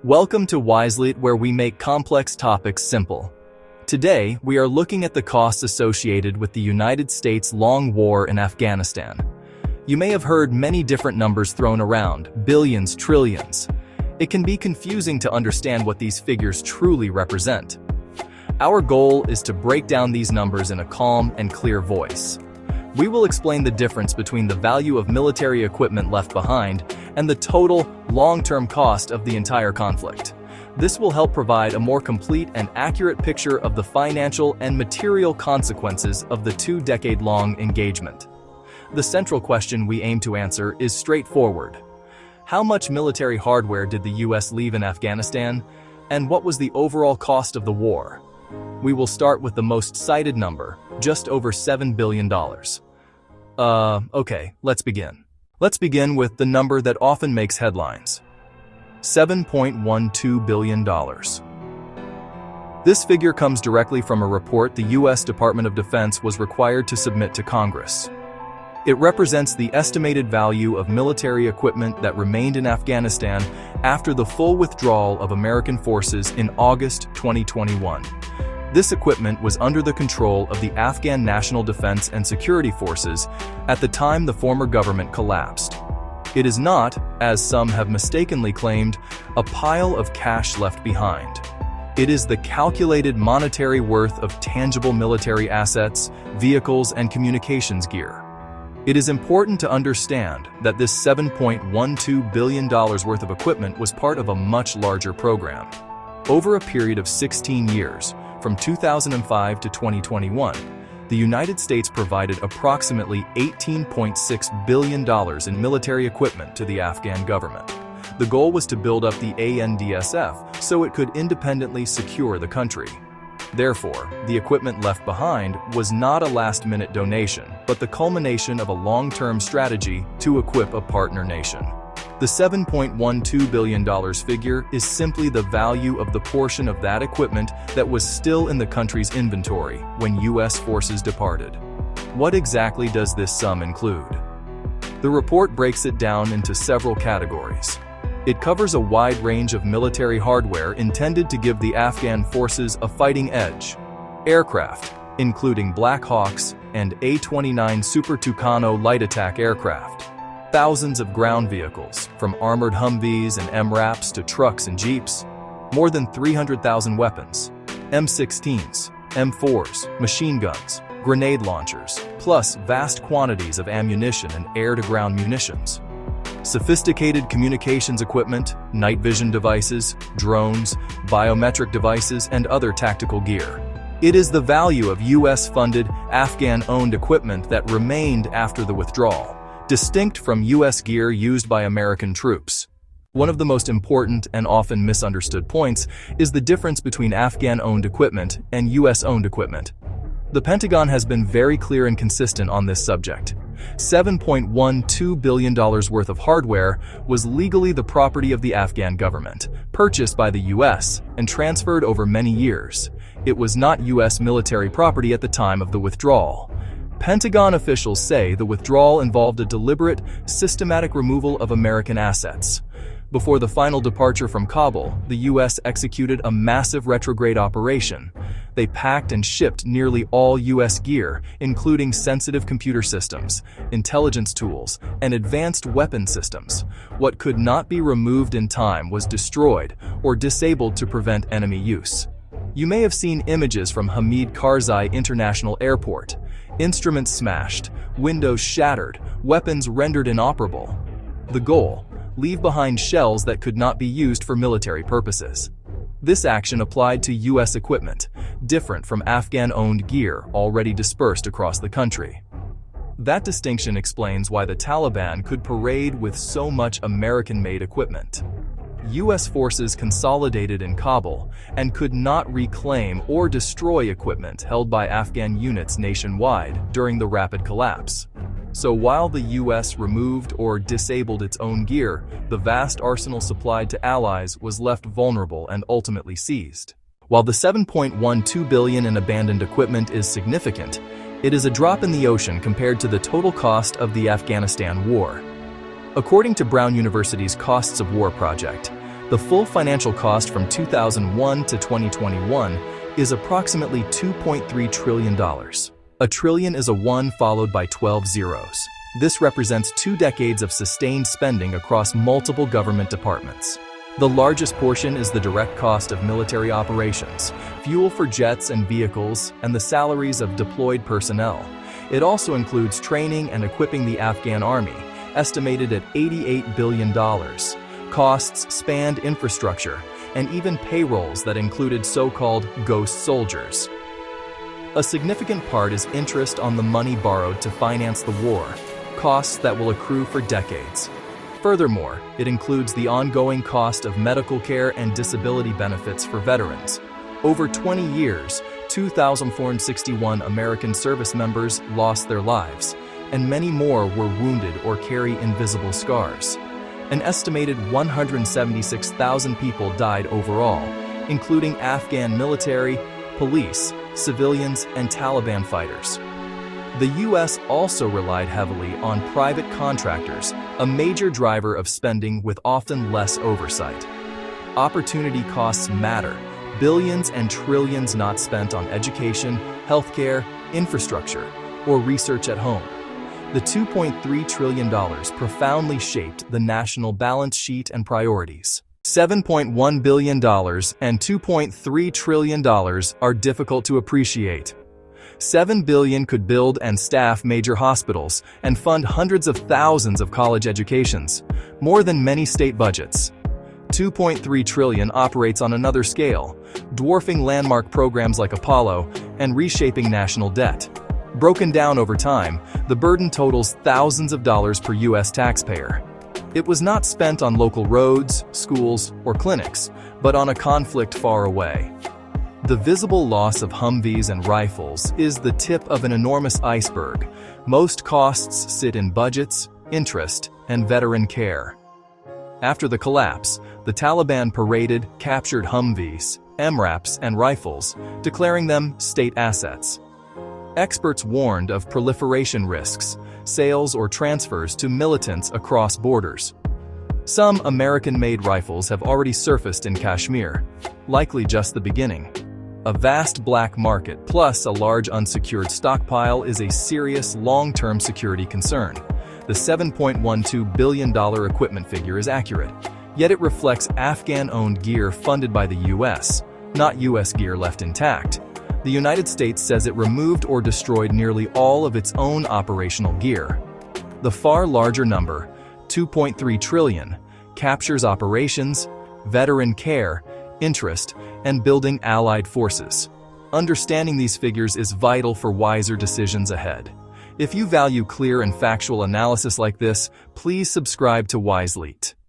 Welcome to Wisely, where we make complex topics simple. Today, we are looking at the costs associated with the United States' long war in Afghanistan. You may have heard many different numbers thrown around, billions, trillions. It can be confusing to understand what these figures truly represent. Our goal is to break down these numbers in a calm and clear voice. We will explain the difference between the value of military equipment left behind and the total, long-term cost of the entire conflict. This will help provide a more complete and accurate picture of the financial and material consequences of the two-decade-long engagement. The central question we aim to answer is straightforward. How much military hardware did the US leave in Afghanistan, and what was the overall cost of the war? We will start with the most cited number, just over $7 billion. Okay, let's begin. Let's begin with the number that often makes headlines. $7.12 billion. This figure comes directly from a report the U.S. Department of Defense was required to submit to Congress. It represents the estimated value of military equipment that remained in Afghanistan after the full withdrawal of American forces in August 2021. This equipment was under the control of the Afghan National Defense and Security Forces at the time the former government collapsed. It is not, as some have mistakenly claimed, a pile of cash left behind. It is the calculated monetary worth of tangible military assets, vehicles, and communications gear. It is important to understand that this $7.12 billion worth of equipment was part of a much larger program. Over a period of 16 years, from 2005 to 2021, the United States provided approximately $18.6 billion in military equipment to the Afghan government. The goal was to build up the ANDSF so it could independently secure the country. Therefore, the equipment left behind was not a last-minute donation, but the culmination of a long-term strategy to equip a partner nation. The $7.12 billion figure is simply the value of the portion of that equipment that was still in the country's inventory when U.S. forces departed. What exactly does this sum include? The report breaks it down into several categories. It covers a wide range of military hardware intended to give the Afghan forces a fighting edge. Aircraft, including Black Hawks and A-29 Super Tucano light attack aircraft. Thousands of ground vehicles, from armored Humvees and MRAPs to trucks and Jeeps. More than 300,000 weapons. M16s, M4s, machine guns, grenade launchers, plus vast quantities of ammunition and air-to-ground munitions. Sophisticated communications equipment, night vision devices, drones, biometric devices, and other tactical gear. It is the value of US-funded, Afghan-owned equipment that remained after the withdrawal, distinct from US gear used by American troops. One of the most important and often misunderstood points is the difference between Afghan-owned equipment and US-owned equipment. The Pentagon has been very clear and consistent on this subject. $7.12 billion worth of hardware was legally the property of the Afghan government, purchased by the US and transferred over many years. It was not US military property at the time of the withdrawal. Pentagon officials say the withdrawal involved a deliberate, systematic removal of American assets. Before the final departure from Kabul, the U.S. executed a massive retrograde operation. They packed and shipped nearly all U.S. gear, including sensitive computer systems, intelligence tools, and advanced weapon systems. What could not be removed in time was destroyed or disabled to prevent enemy use. You may have seen images from Hamid Karzai International Airport. Instruments smashed, windows shattered, weapons rendered inoperable. The goal: leave behind shells that could not be used for military purposes. This action applied to U.S. equipment, different from Afghan-owned gear already dispersed across the country. That distinction explains why the Taliban could parade with so much American-made equipment. U.S. forces consolidated in Kabul and could not reclaim or destroy equipment held by Afghan units nationwide during the rapid collapse. So while the U.S. removed or disabled its own gear, the vast arsenal supplied to allies was left vulnerable and ultimately seized. While the $7.12 billion in abandoned equipment is significant, it is a drop in the ocean compared to the total cost of the Afghanistan war. According to Brown University's Costs of War project, The full financial cost from 2001 to 2021 is approximately $2.3 trillion. A trillion is a 1 followed by 12 zeros. This represents 2 decades of sustained spending across multiple government departments. The largest portion is the direct cost of military operations, fuel for jets and vehicles, and the salaries of deployed personnel. It also includes training and equipping the Afghan army, estimated at $88 billion. Costs spanned infrastructure, and even payrolls that included so-called ghost soldiers. A significant part is interest on the money borrowed to finance the war, costs that will accrue for decades. Furthermore, it includes the ongoing cost of medical care and disability benefits for veterans. Over 20 years, 2,461 American service members lost their lives, and many more were wounded or carry invisible scars. An estimated 176,000 people died overall, including Afghan military, police, civilians, and Taliban fighters. The U.S. also relied heavily on private contractors, a major driver of spending with often less oversight. Opportunity costs matter, billions and trillions not spent on education, healthcare, infrastructure, or research at home. The $2.3 trillion profoundly shaped the national balance sheet and priorities. $7.1 billion and $2.3 trillion are difficult to appreciate. $7 billion could build and staff major hospitals and fund hundreds of thousands of college educations, more than many state budgets. $2.3 trillion operates on another scale, dwarfing landmark programs like Apollo and reshaping national debt. Broken down over time, the burden totals thousands of dollars per U.S. taxpayer. It was not spent on local roads, schools, or clinics, but on a conflict far away. The visible loss of Humvees and rifles is the tip of an enormous iceberg. Most costs sit in budgets, interest, and veteran care. After the collapse, the Taliban paraded captured Humvees, MRAPs, and rifles, declaring them state assets. Experts warned of proliferation risks, sales or transfers to militants across borders. Some American-made rifles have already surfaced in Kashmir, likely just the beginning. A vast black market plus a large unsecured stockpile is a serious long-term security concern. The $7.12 billion equipment figure is accurate, yet it reflects Afghan-owned gear funded by the U.S., not U.S. gear left intact. The United States says it removed or destroyed nearly all of its own operational gear. The far larger number, $2.3 trillion, captures operations, veteran care, interest, and building allied forces. Understanding these figures is vital for wiser decisions ahead. If you value clear and factual analysis like this, please subscribe to WiseLeet.